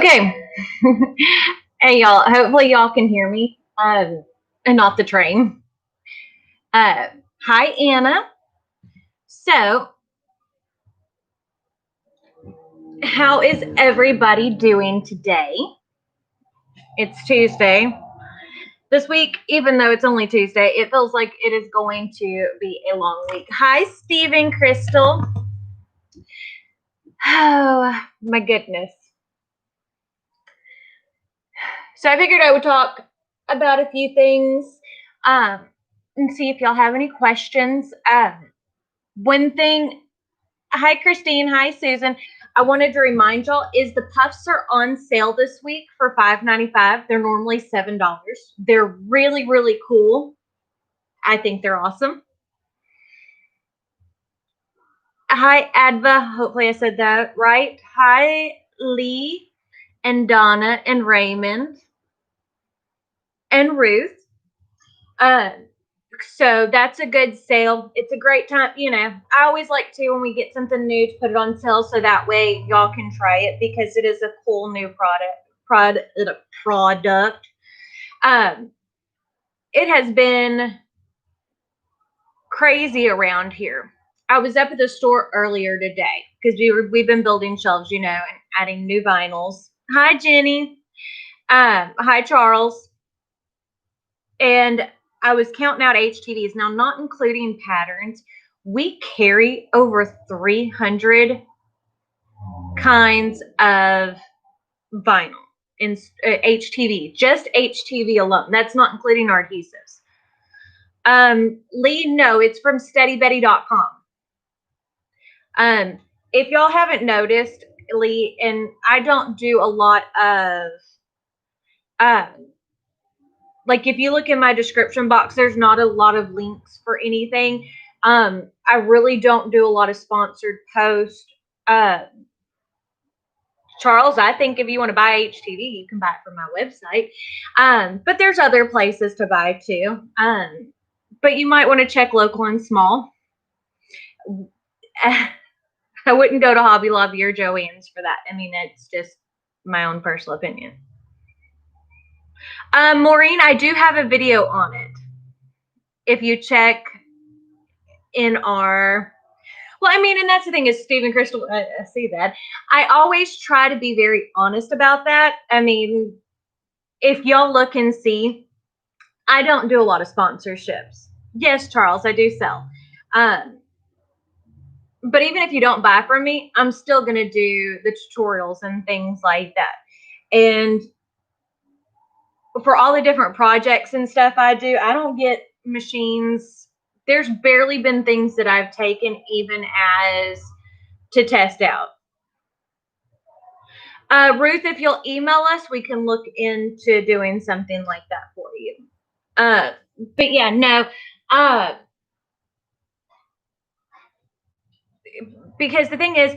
Okay. Hey, y'all. Hopefully, y'all can hear me and not the train. Hi, Anna. So, how is everybody doing today? It's Tuesday. This week, even though it's only Tuesday, it feels like it is going to be a long week. Hi, Stephen Crystal. Oh, my goodness. So I figured I would talk about a few things and see if y'all have any questions. One thing, hi, Christine. Hi, Susan. I wanted to remind y'all is the puffs are on sale this week for $5.95. They're normally $7. They're really, really cool. I think they're awesome. Hi, Adva. Hopefully I said that right. Hi, Lee and Donna and Raymond and Ruth. So that's a good sale. It's a great time. You know, I always like to, when we get something new, to put it on sale so that way y'all can try it because it is a cool new product. It has been crazy around here. I was up at the store earlier today because we've been building shelves, you know, and adding new vinyls. Hi, Jenny. Hi, Charles. And I was counting out HTVs. Now, not including patterns, we carry over 300 kinds of vinyl in HTV, just HTV alone. That's not including our adhesives. Lee, no, it's from steadybetty.com. If y'all haven't noticed, Lee, and I don't do a lot of like if you look in my description box, there's not a lot of links for anything. I really don't do a lot of sponsored posts. Charles, I think if you want to buy HTV, you can buy it from my website. But there's other places to buy too. But you might want to check local and small. I wouldn't go to Hobby Lobby or Joann's for that. I mean, it's just my own personal opinion. Maureen, I do have a video on it. If you check in our, well, I mean, and that's the thing is Stephen Crystal, I see that. I always try to be very honest about that. I mean, if y'all look and see, I don't do a lot of sponsorships. Yes, Charles, I do sell. But even if you don't buy from me, I'm still going to do the tutorials and things like that. And for all the different projects and stuff I do, I don't get machines. There's barely been things that I've taken even as to test out. Ruth, if you'll email us, we can look into doing something like that for you. But yeah, no. Because the thing is,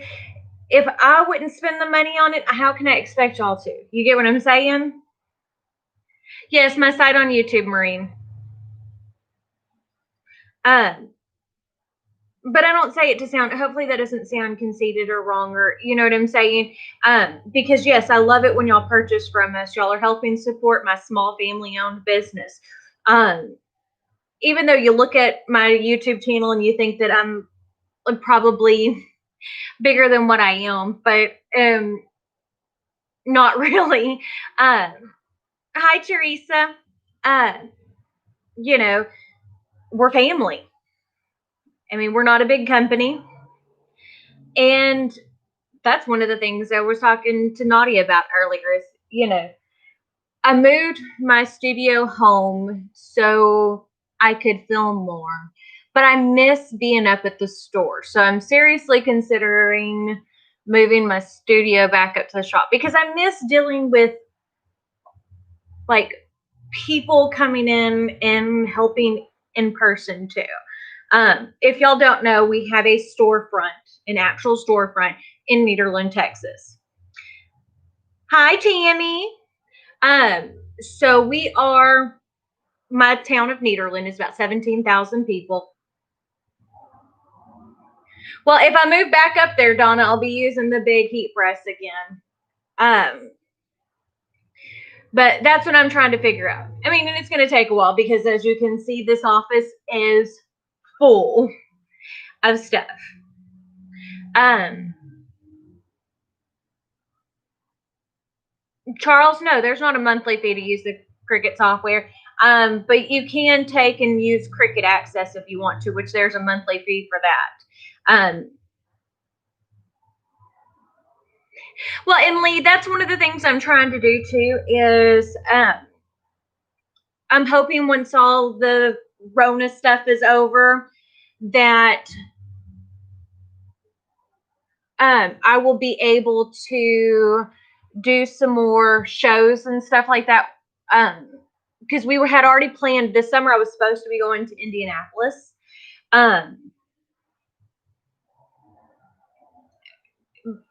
if I wouldn't spend the money on it, how can I expect y'all to? You get what I'm saying? Yes, my site on YouTube, Maureen. But I don't say it to sound, hopefully that doesn't sound conceited or wrong, or you know what I'm saying? Because yes, I love it when y'all purchase from us. Y'all are helping support my small family-owned business. Even though you look at my YouTube channel and you think that I'm probably bigger than what I am, but not really. Hi, Teresa. You know, we're family. I mean, we're not a big company. And that's one of the things I was talking to Nadia about earlier is, you know, I moved my studio home so I could film more, but I miss being up at the store. So I'm seriously considering moving my studio back up to the shop because I miss dealing with like people coming in and helping in person too. If y'all don't know, we have a storefront, an actual storefront in Nederland, Texas. Hi, Tammy. So we are, my town of Nederland is about 17,000 people. Well, if I move back up there, Donna, I'll be using the big heat press again. But that's what I'm trying to figure out. I mean, and it's going to take a while because as you can see, this office is full of stuff. Charles, no, there's not a monthly fee to use the Cricut software. But you can take and use Cricut Access if you want to, which there's a monthly fee for that. Well, and Lee, that's one of the things I'm trying to do too is I'm hoping once all the Rona stuff is over that I will be able to do some more shows and stuff like that. Because we had already planned this summer. I was supposed to be going to Indianapolis.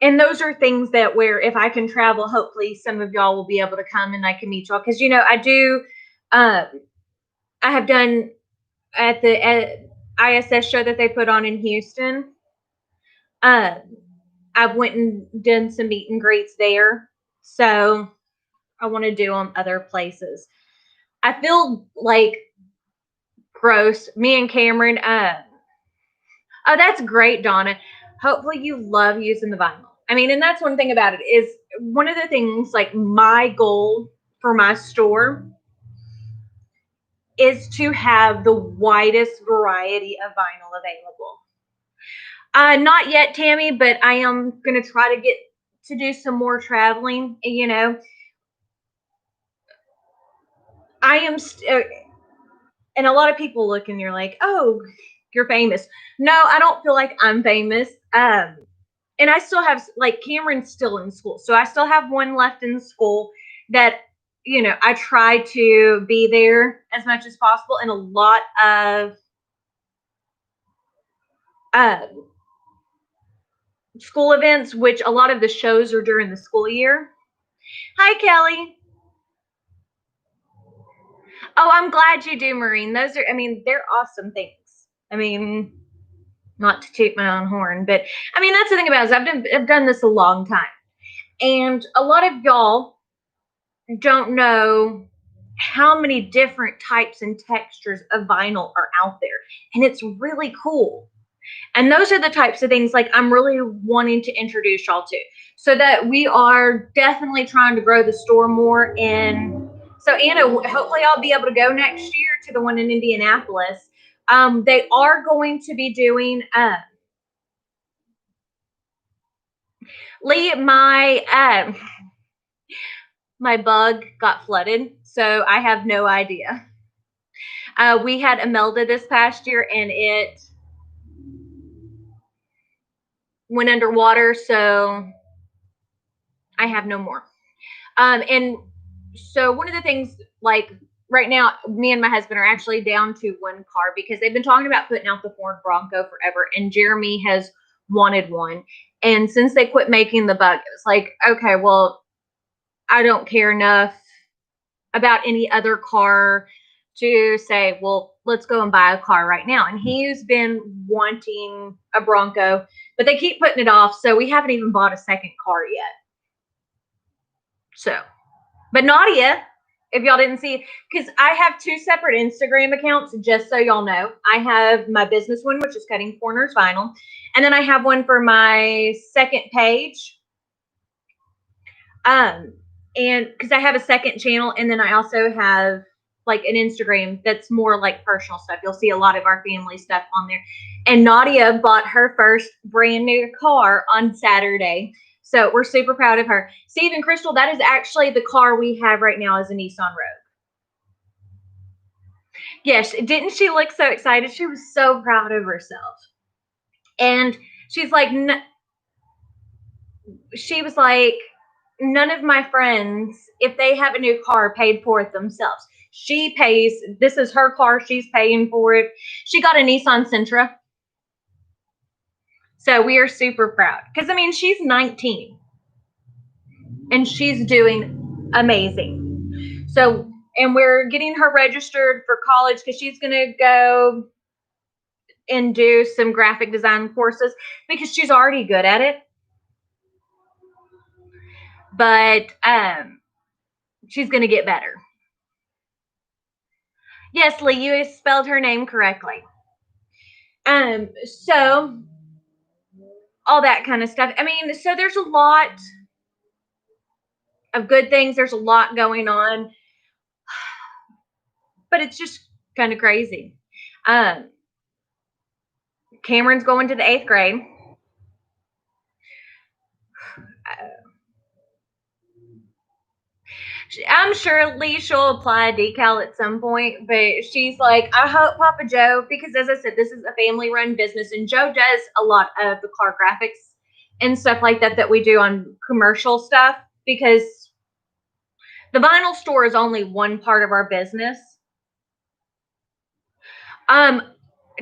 And those are things that where if I can travel, hopefully some of y'all will be able to come and I can meet y'all. Because, you know, I do, I have done at the ISS show that they put on in Houston. I've went and done some meet and greets there. So I want to do them other places. I feel like gross. Me and Cameron, oh, that's great, Donna. Hopefully you love using the vinyl. I mean, and that's one thing about it is one of the things, like my goal for my store is to have the widest variety of vinyl available. Not yet, Tammy, but I am going to try to get to do some more traveling. You know, I am, and a lot of people look and you're like, oh, you're famous. No, I don't feel like I'm famous. And I still have, like, Cameron's still in school. So I still have one left in school that, you know, I try to be there as much as possible. And a lot of school events, which a lot of the shows are during the school year. Hi, Kelly. Oh, I'm glad you do, Maureen. Those are, I mean, they're awesome things. I mean, not to toot my own horn, but I mean, that's the thing about it. I've done this a long time. And a lot of y'all don't know how many different types and textures of vinyl are out there. And it's really cool. And those are the types of things like I'm really wanting to introduce y'all to. So that we are definitely trying to grow the store more. And so Anna, hopefully I'll be able to go next year to the one in Indianapolis. They are going to be doing Lee, my bug got flooded, so I have no idea. We had Imelda this past year, and it went underwater, so I have no more. And so one of the things, like right now, me and my husband are actually down to one car because they've been talking about putting out the Ford Bronco forever, and Jeremy has wanted one. And since they quit making the bug, it was like, okay, well, I don't care enough about any other car to say, well, let's go and buy a car right now. And he's been wanting a Bronco, but they keep putting it off. So we haven't even bought a second car yet. So, but Nadia, if y'all didn't see, because I have two separate Instagram accounts, just so y'all know. I have my business one, which is Cuttin Corners Vinyl. And then I have one for my second page. And because I have a second channel, and then I also have like an Instagram that's more like personal stuff. You'll see a lot of our family stuff on there. And Nadia bought her first brand new car on Saturday. So we're super proud of her. Steve and Crystal, that is actually the car we have right now is a Nissan Rogue. Yes, didn't she look so excited? She was so proud of herself. And she's like, she was like, none of my friends, if they have a new car, paid for it themselves. She pays. This is her car. She's paying for it. She got a Nissan Sentra. So we are super proud. Because, I mean, she's 19. And she's doing amazing. So, and we're getting her registered for college because she's going to go and do some graphic design courses because she's already good at it. But She's going to get better. Yes, Lee, you spelled her name correctly. So all that kind of stuff. I mean, so there's a lot of good things. There's a lot going on, but it's just kind of crazy. Cameron's going to the 8th grade. I'm sure Lee she'll apply a decal at some point, but she's like, I hope Papa Joe, because as I said, this is a family run business, and Joe does a lot of the car graphics and stuff like that we do on commercial stuff, because the vinyl store is only one part of our business.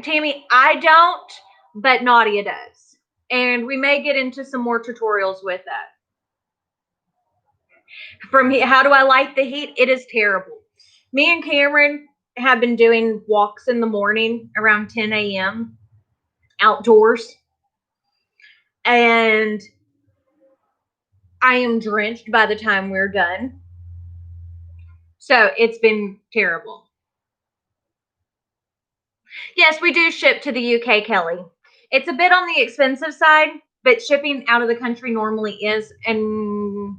Tammy, I don't, but Nadia does. And we may get into some more tutorials with that. From how do I like the heat? It is terrible. Me and Cameron have been doing walks in the morning around 10 a.m. outdoors. And I am drenched by the time we're done. So it's been terrible. Yes, we do ship to the UK, Kelly. It's a bit on the expensive side, but shipping out of the country normally is. And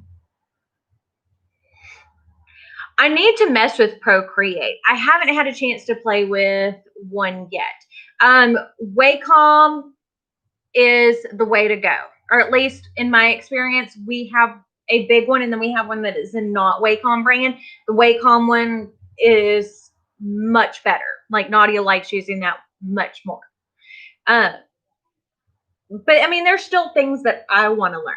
I need to mess with Procreate. I haven't had a chance to play with one yet. Wacom is the way to go, or at least in my experience. We have a big one, and then we have one that is a not Wacom brand. The Wacom one is much better. Like Nadia likes using that much more. But I mean, there's still things that I want to learn.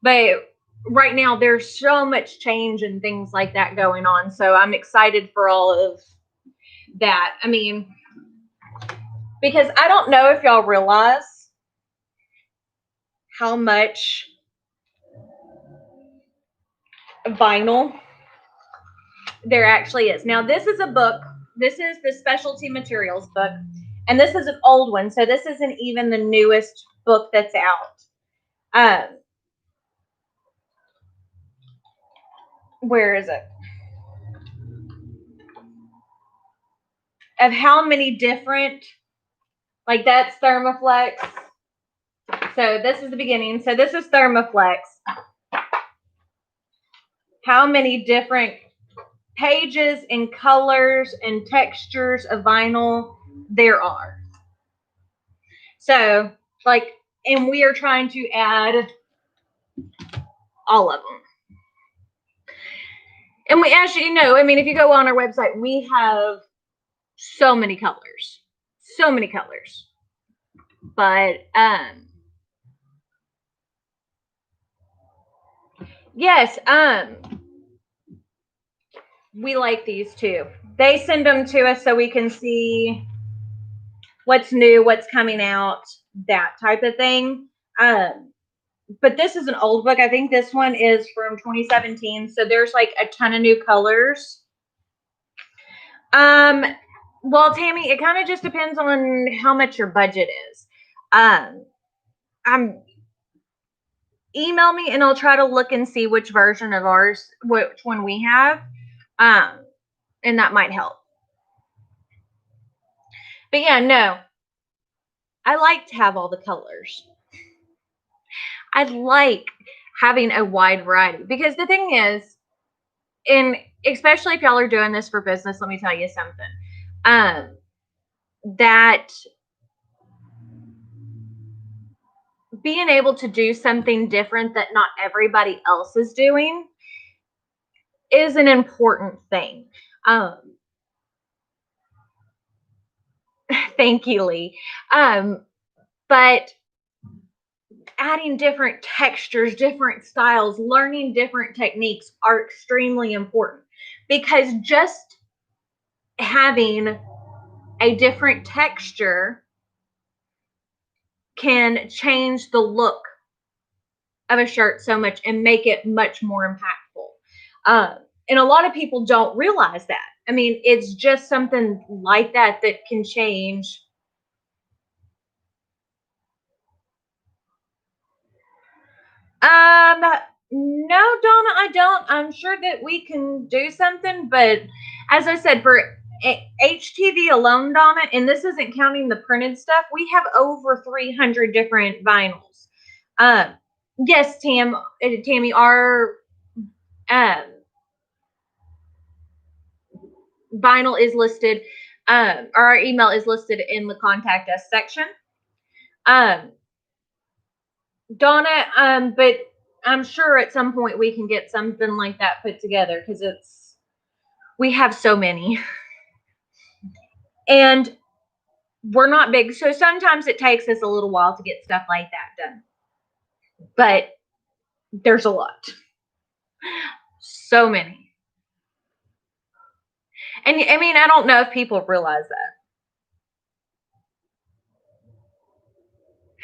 But right now, there's so much change and things like that going on. So I'm excited for all of that. I mean, because I don't know if y'all realize how much vinyl there actually is. Now, this is a book. This is the specialty materials book. And this is an old one. So this isn't even the newest book that's out. Where is it? Of how many different, like that's Thermoflex. So this is the beginning. So this is Thermoflex. How many different pages and colors and textures of vinyl there are. So, like, and we are trying to add all of them. And we, as you know, I mean, if you go on our website, we have so many colors. So many colors. But, yes, we like these too. They send them to us so we can see what's new, what's coming out, that type of thing. But this is an old book. I think this one is from 2017. So there's like a ton of new colors. Well, Tammy, it kind of just depends on how much your budget is. Email me and I'll try to look and see which version of ours, which one we have. And that might help. But yeah, no. I like to have all the colors. I like having a wide variety, because the thing is, and especially if y'all are doing this for business, let me tell you something. That being able to do something different that not everybody else is doing is an important thing. Thank you, Lee. But adding different textures, different styles, learning different techniques are extremely important, because just having a different texture can change the look of a shirt so much and make it much more impactful. And a lot of people don't realize that. I mean, it's just something like that that can change. No, Donna, I don't. I'm sure that we can do something, but as I said, for HTV alone, Donna, and this isn't counting the printed stuff, we have over 300 different vinyls. Yes, Tammy, our um, vinyl is listed, or our email is listed in the contact us section. Donna, but I'm sure at some point we can get something like that put together because we have so many. And we're not big, so sometimes it takes us a little while to get stuff like that done. But there's a lot. So many. And I mean, I don't know if people realize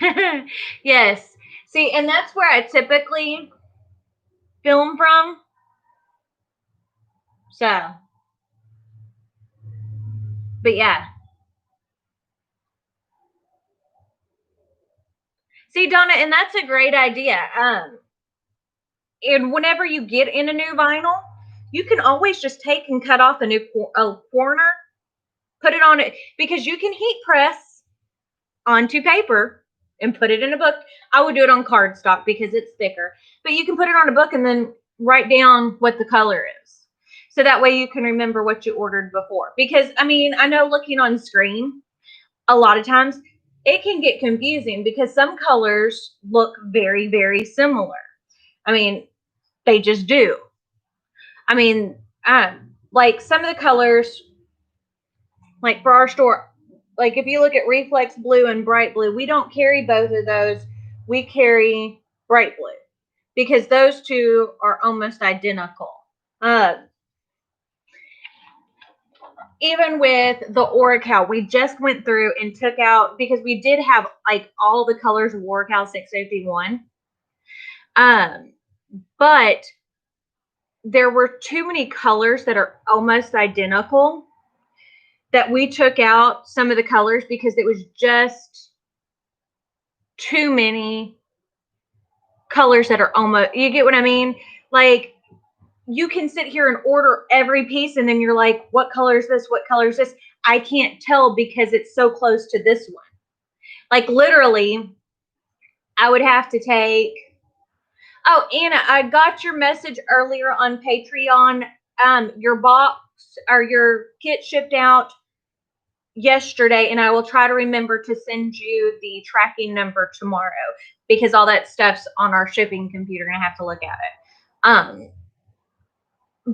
that. Yes. See, and that's where I typically film from. So, but yeah. See, Donna, and that's a great idea. And whenever you get in a new vinyl, you can always just take and cut off a corner, put it on it, because you can heat press onto paper and put it in a book. I would do it on cardstock because it's thicker, but you can put it on a book and then write down what the color is. So that way you can remember what you ordered before. Because, I mean, I know looking on screen, a lot of times it can get confusing because some colors look very, very similar. I mean, they just do. I mean, like some of the colors, like for our store, like if you look at Reflex Blue and Bright Blue, we don't carry both of those. We carry Bright Blue because those two are almost identical. Uh, Even with the Oracal, we just went through and took out, because we did have like all the colors of Oracal 651. But there were too many colors that are almost identical that we took out some of the colors because it was just too many colors that are almost, you get what I mean? Like, you can sit here and order every piece and then you're like, what color is this? What color is this? I can't tell because it's so close to this one. Like, literally, I would have to take. Oh, Anna, I got your message earlier on Patreon. Your box or your kit shipped out yesterday, and I will try to remember to send you the tracking number tomorrow because all that stuff's on our shipping computer and I have to look at it.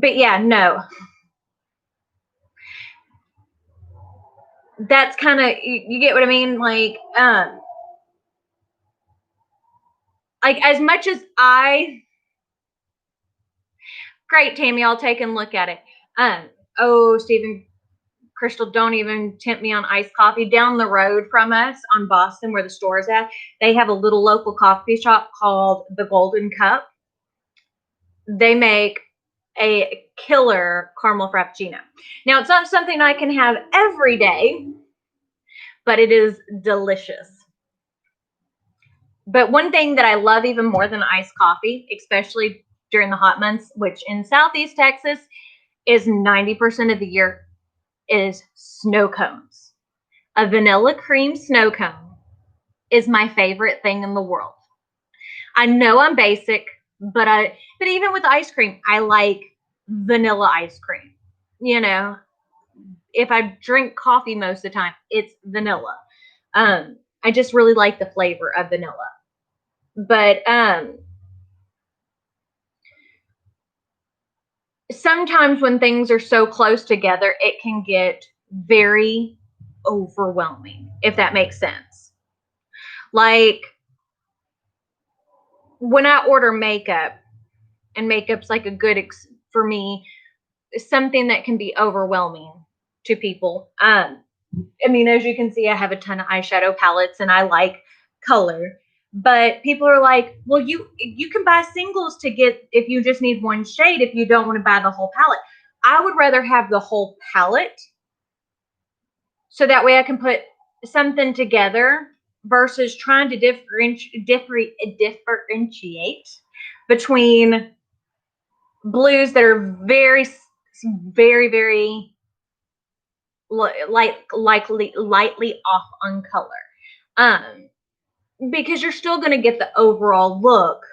But yeah, no. That's kind of, you get what I mean? Like as much as great, Tammy, I'll take and look at it. Oh, Stephen, Crystal, don't even tempt me on iced coffee. Down the road from us on Boston, where the store is at, they have a little local coffee shop called the Golden Cup. They make a killer caramel frappuccino. Now, it's not something I can have every day, but it is delicious. But one thing that I love even more than iced coffee, especially during the hot months, which in Southeast Texas is 90% of the year, is snow cones. A vanilla cream snow cone is my favorite thing in the world. I know I'm basic, but even with ice cream, I like vanilla ice cream. You know, if I drink coffee most of the time, it's vanilla. I just really like the flavor of vanilla. But sometimes when things are so close together, it can get very overwhelming, if that makes sense. Like when I order makeup, and makeup's like a good for me, something that can be overwhelming to people. I mean, as you can see, I have a ton of eyeshadow palettes and I like color. But people are like, well, you can buy singles to get if you just need one shade, if you don't want to buy the whole palette. I would rather have the whole palette so that way I can put something together versus trying to differentiate between blues that are very, very, very lightly off on color. Because you're still going to get the overall look,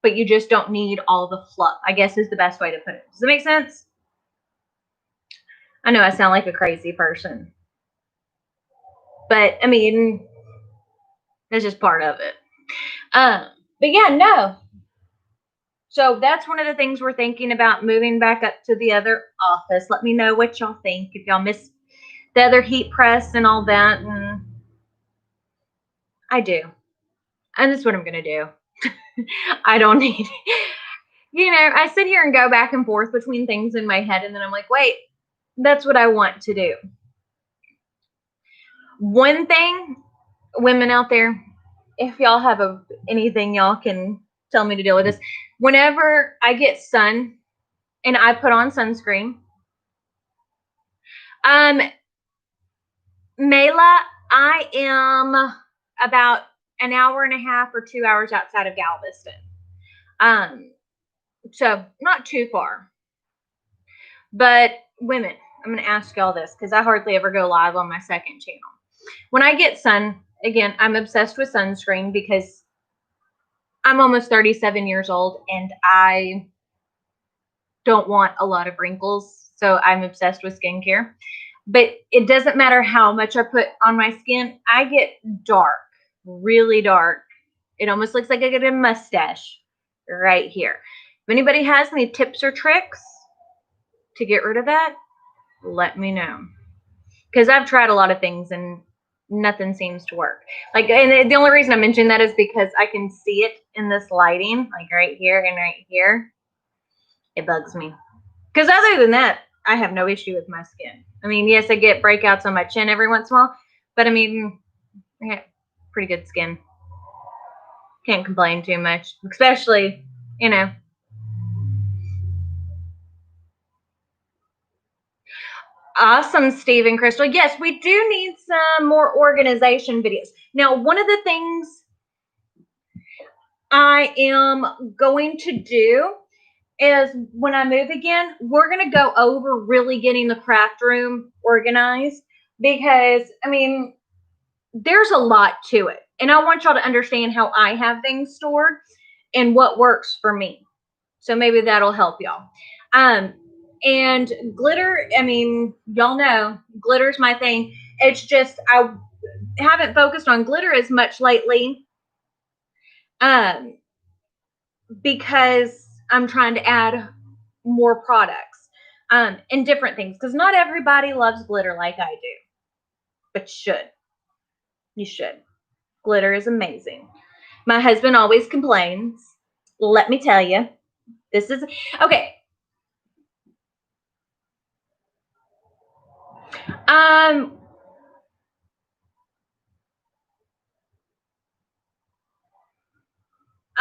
but you just don't need all the fluff, I guess is the best way to put it. Does it make sense? I know I sound like a crazy person, but I mean, that's just part of it. But yeah, no. So that's one of the things we're thinking about, moving back up to the other office. Let me know what y'all think, if y'all miss the other heat press and all that. And I do. And that's what I'm going to do. I don't need, I sit here and go back and forth between things in my head. And then I'm like, wait, that's what I want to do. One thing, women out there, if y'all have anything y'all can tell me to deal with this. Whenever I get sun and I put on sunscreen, Mela, I am about an hour and a half or 2 hours outside of Galveston. So not too far. But women, I'm going to ask y'all this because I hardly ever go live on my second channel. When I get sun, again, I'm obsessed with sunscreen because I'm almost 37 years old and I don't want a lot of wrinkles. So I'm obsessed with skincare. But it doesn't matter how much I put on my skin. I get dark, really dark. It almost looks like I get a mustache right here. If anybody has any tips or tricks to get rid of that, let me know. Because I've tried a lot of things and nothing seems to work. And the only reason I'm mentioning that is because I can see it in this lighting, like right here and right here. It bugs me. Because other than that, I have no issue with my skin. I mean, yes, I get breakouts on my chin every once in a while, but I mean, I got pretty good skin. Can't complain too much, especially, Awesome, Steve and Crystal. Yes, we do need some more organization videos. Now, one of the things I am going to do is when I move again, we're going to go over really getting the craft room organized because, I mean, there's a lot to it. And I want y'all to understand how I have things stored and what works for me. So maybe that'll help y'all. And glitter, I mean, y'all know glitter's my thing. It's just I haven't focused on glitter as much lately because I'm trying to add more products and different things because not everybody loves glitter like I do, but you should. Glitter is amazing. My husband always complains. Let me tell you, this is okay.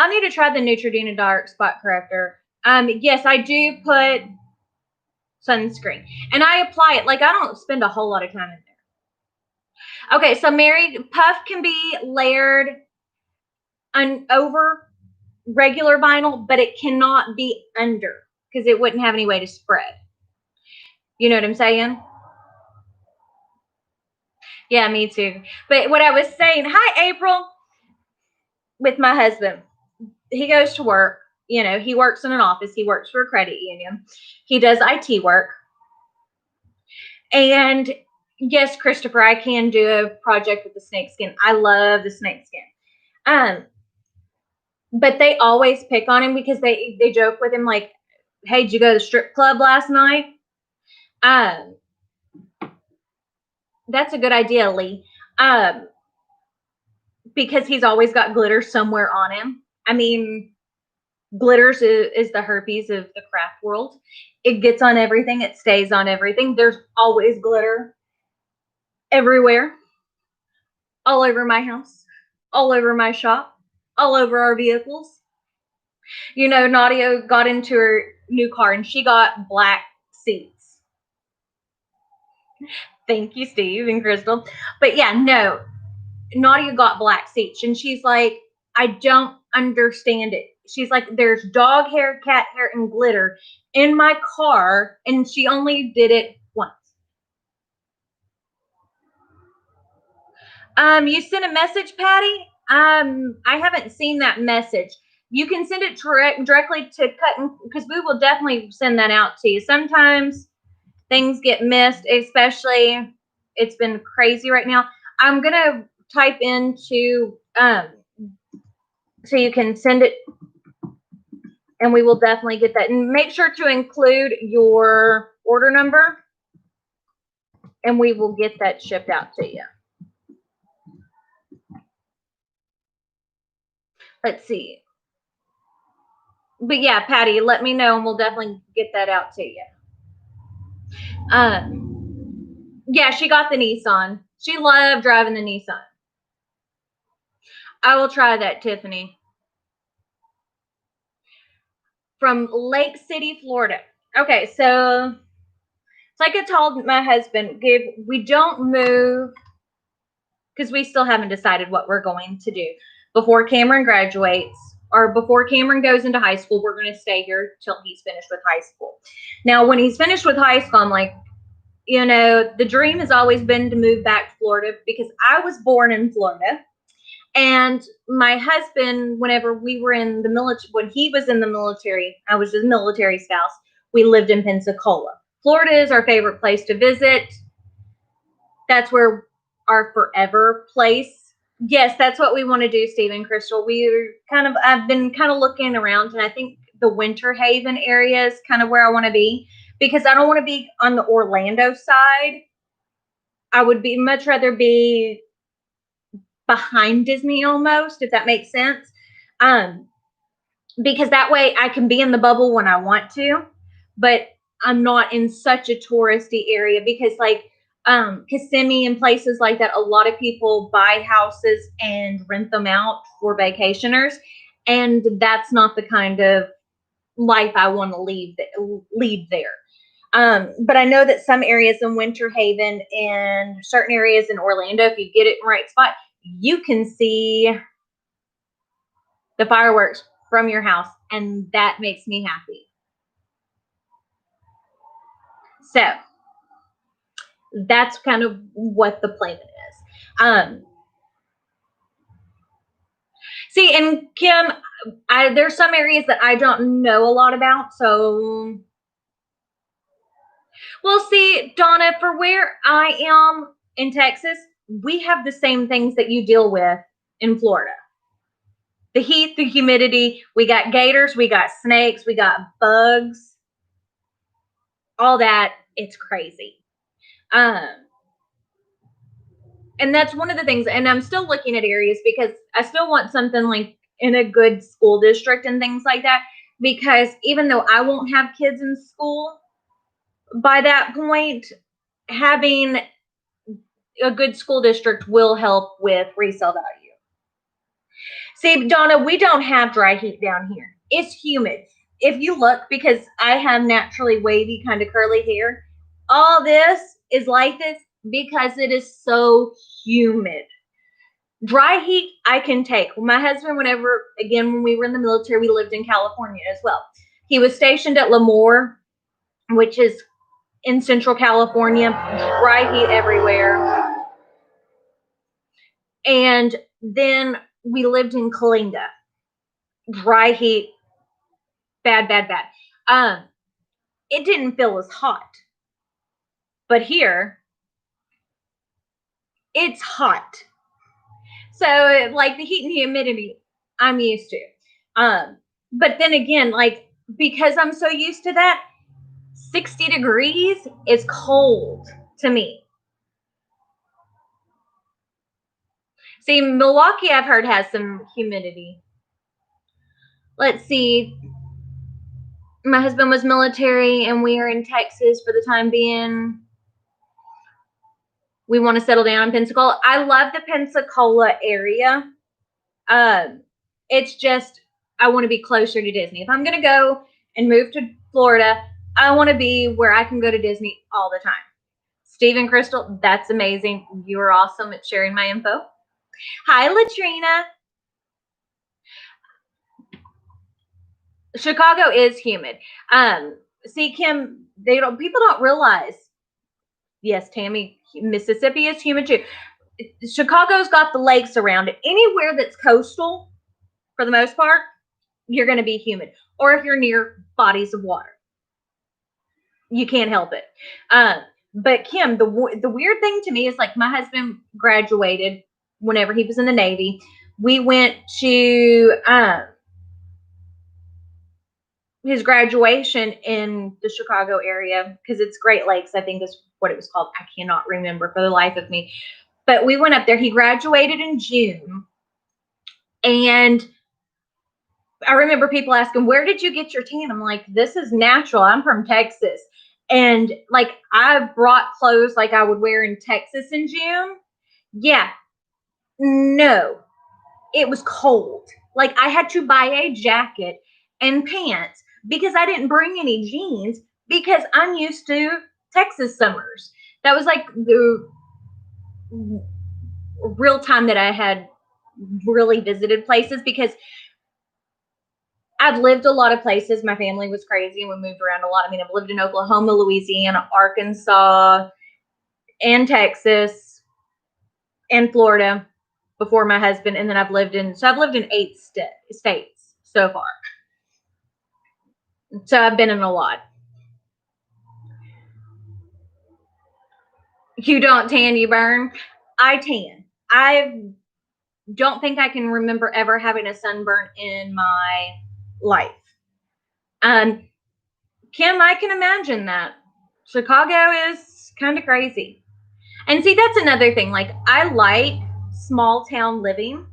I need to try the Neutrogena Dark Spot Corrector. Yes, I do put sunscreen, and I apply it. Like, I don't spend a whole lot of time in there. Okay, so Mary, puff can be layered over regular vinyl, but it cannot be under because it wouldn't have any way to spread. You know what I'm saying? Yeah, me too. But what I was saying, hi, April, with my husband. He goes to work. He works in an office. He works for a credit union. He does IT work. And yes, Christopher, I can do a project with the snakeskin. I love the snakeskin. But they always pick on him because they joke with him like, hey, did you go to the strip club last night? That's a good idea, Lee. Because he's always got glitter somewhere on him. I mean, glitters is the herpes of the craft world. It gets on everything. It stays on everything. There's always glitter everywhere. All over my house. All over my shop. All over our vehicles. Nadia got into her new car and she got black seats. Thank you, Steve and Crystal. But yeah, no. Nadia got black seats and she's like, I don't understand it. She's like, there's dog hair, cat hair, and glitter in my car, and she only did it once. You sent a message, Patty? I haven't seen that message. You can send it directly to Cuttin, because we will definitely send that out to you. Sometimes things get missed, especially it's been crazy right now. I'm gonna type into so you can send it, and we will definitely get that. And make sure to include your order number, and we will get that shipped out to you. Let's see. But yeah, Patty, let me know and we'll definitely get that out to you. Yeah, she got the Nissan. She loved driving the Nissan. I will try that, Tiffany. From Lake City, Florida. Okay, so it's like I told my husband, we don't move because we still haven't decided what we're going to do. Before Cameron graduates, or before Cameron goes into high school, we're going to stay here till he's finished with high school. Now, when he's finished with high school, I'm like, you know, the dream has always been to move back to Florida because I was born in Florida. And my husband, whenever we were in the military, when he was in the military, I was his military spouse, we lived in Pensacola. Florida is our favorite place to visit. That's where our forever place. Yes, that's what we want to do, Stephen Crystal. I've been kind of looking around, and I think the Winter Haven area is kind of where I want to be, because I don't want to be on the Orlando side. I would much rather be behind Disney almost, if that makes sense. Because that way I can be in the bubble when I want to, but I'm not in such a touristy area, because like Kissimmee and places like that, a lot of people buy houses and rent them out for vacationers, and that's not the kind of life I want to lead there. But I know that some areas in Winter Haven and certain areas in Orlando, if you get it in the right spot, you can see the fireworks from your house, and that makes me happy. So that's kind of what the plan is. See, and Kim, there's some areas that I don't know a lot about, so we'll see. Donna, for where I am in Texas, we have the same things that you deal with in Florida. The heat, the humidity, we got gators, we got snakes, we got bugs, all that. It's crazy. And that's one of the things, and I'm still looking at areas because I still want something like in a good school district and things like that, because even though I won't have kids in school by that point, having a good school district will help with resale value. See, Donna, we don't have dry heat down here. It's humid. If you look, because I have naturally wavy kind of curly hair, all this is like this because it is so humid. Dry heat I can take. My husband, when we were in the military, we lived in California as well. He was stationed at Lemoore, which is in Central California. Dry heat everywhere. And then we lived in Kalinga. Dry heat, bad. It didn't feel as hot. But here, it's hot. So like the heat and humidity, I'm used to. But then again, like, because I'm so used to that, 60 degrees is cold to me. See, Milwaukee, I've heard, has some humidity. Let's see. My husband was military, and we are in Texas for the time being. We want to settle down in Pensacola. I love the Pensacola area. It's just, I want to be closer to Disney. If I'm going to go and move to Florida, I want to be where I can go to Disney all the time. Stephen Crystal, that's amazing. You are awesome at sharing my info. Hi, Latrina. Chicago is humid. See, Kim, people don't realize. Yes, Tammy, Mississippi is humid too. Chicago's got the lakes around it. Anywhere that's coastal, for the most part, you're going to be humid. Or if you're near bodies of water, you can't help it. But Kim, the weird thing to me is like my husband graduated whenever he was in the Navy. We went to his graduation in the Chicago area because it's Great Lakes, I think is what it was called. I cannot remember for the life of me. But we went up there. He graduated in June. And I remember people asking, where did you get your tan? I'm like, this is natural. I'm from Texas. And like, I brought clothes like I would wear in Texas in June. Yeah. No, it was cold. Like, I had to buy a jacket and pants because I didn't bring any jeans because I'm used to Texas summers. That was like the real time that I had really visited places because I've lived a lot of places. My family was crazy and we moved around a lot. I mean, I've lived in Oklahoma, Louisiana, Arkansas, and Texas, and Florida before my husband. And then I've lived in 8 states so far. So I've been in a lot. You don't tan, you burn. I tan. I don't think I can remember ever having a sunburn in my life. Kim, I can imagine that. Chicago is kind of crazy. And see, that's another thing. Like, I like small town living,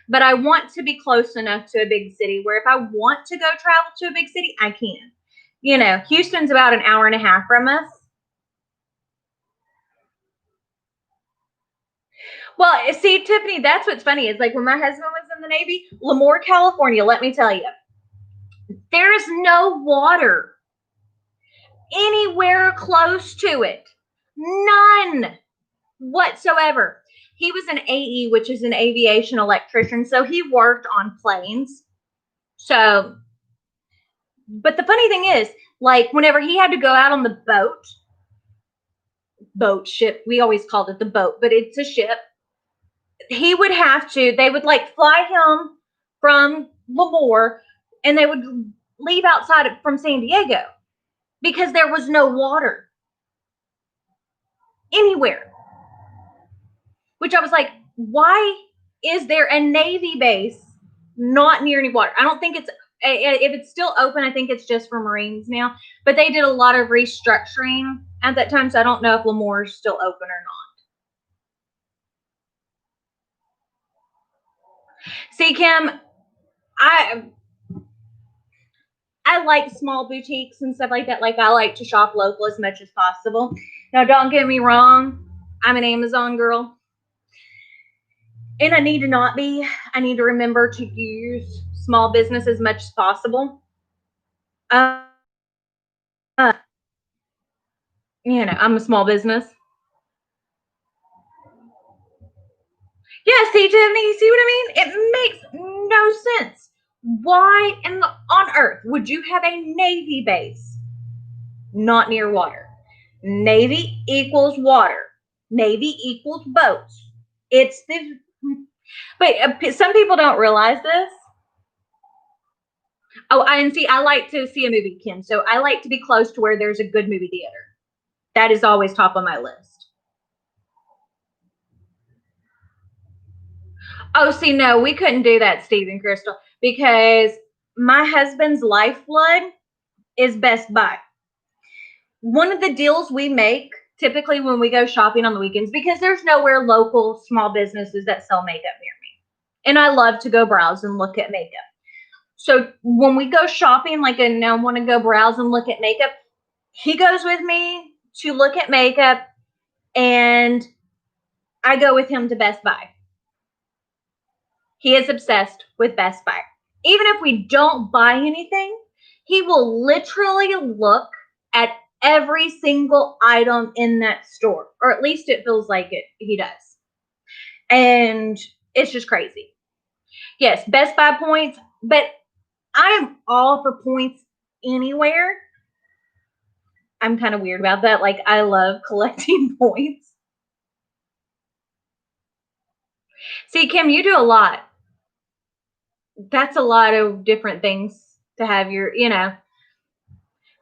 but I want to be close enough to a big city where if I want to go travel to a big city, I can. You know, Houston's about an hour and a half from us. Well, see, Tiffany, that's what's funny is like when my husband was in the Navy, Lemoore, California, let me tell you, there is no water anywhere close to it. None whatsoever. He was an AE, which is an aviation electrician, so he worked on planes. So, but the funny thing is, like, whenever he had to go out on the ship, we always called it the boat, but it's a ship. They would like fly him from Lemoore and they would leave outside from San Diego because there was no water anywhere. Which I was like, why is there a Navy base not near any water? I don't think if it's still open, I think it's just for Marines now. But they did a lot of restructuring at that time, so I don't know if Lemoore is still open or not. See, Kim, I like small boutiques and stuff like that. Like, I like to shop local as much as possible. Now, don't get me wrong, I'm an Amazon girl. And I need to not be. I need to remember to use small business as much as possible. You know, I'm a small business. Yeah, see, Tiffany, you see what I mean? It makes no sense. Why on earth would you have a Navy base not near water? Navy equals water. Navy equals boats. It's the. But some people don't realize this. Oh, and see, I like to see a movie, Kim. So I like to be close to where there's a good movie theater. That is always top on my list. Oh, see, no, we couldn't do that, Steve and Crystal, because my husband's lifeblood is Best Buy. One of the deals we make typically when we go shopping on the weekends, because there's nowhere local small businesses that sell makeup near me. And I love to go browse and look at makeup. So when we go shopping, like, and I want to go browse and look at makeup, he goes with me to look at makeup, and I go with him to Best Buy. He is obsessed with Best Buy. Even if we don't buy anything, he will literally look at every single item in that store, or at least it feels like it. He does. And it's just crazy. Yes, Best Buy points, but I am all for points anywhere. I'm kind of weird about that. Like, I love collecting points. See, Kim, you do a lot. That's a lot of different things to have your, you know.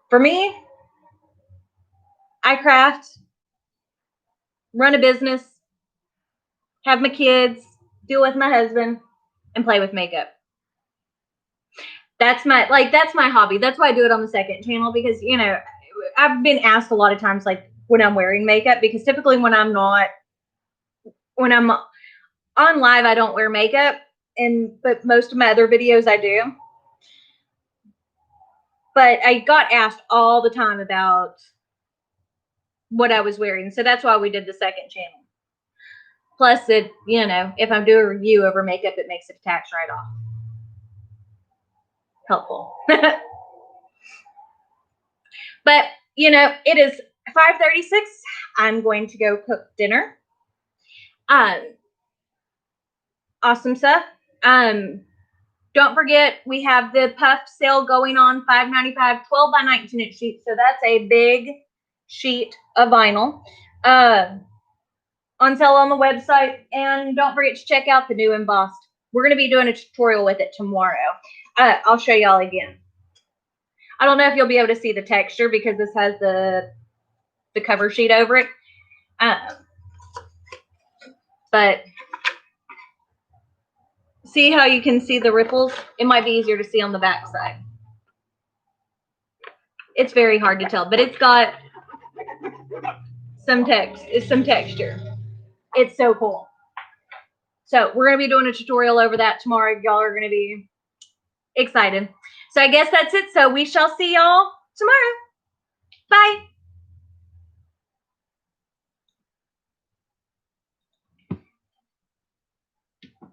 For me, I craft, run a business, have my kids, deal with my husband, and play with makeup. That's my hobby. That's why I do it on the second channel, because, you know, I've been asked a lot of times, like, when I'm wearing makeup, because typically when I'm on live, I don't wear makeup, but most of my other videos I do. But I got asked all the time about what I was wearing, so that's why we did the second channel. Plus, it, you know, if I'm doing a review over makeup, it makes it a tax write-off. Helpful. But, you know, it is 5:36. I'm going to go cook dinner. Awesome stuff. Don't forget, we have the puffed sale going on, $5.95, 12 by 19 inch sheet. So that's a big sheet of vinyl. On sale on the website. And don't forget to check out the new embossed. We're going to be doing a tutorial with it tomorrow. I'll show y'all again. I don't know if you'll be able to see the texture because this has the cover sheet over it. But see how you can see the ripples? It might be easier to see on the back side. It's very hard to tell, but it's got some texture. It's so cool. So we're going to be doing a tutorial over that tomorrow. Y'all are going to be excited. So I guess that's it. So we shall see y'all tomorrow.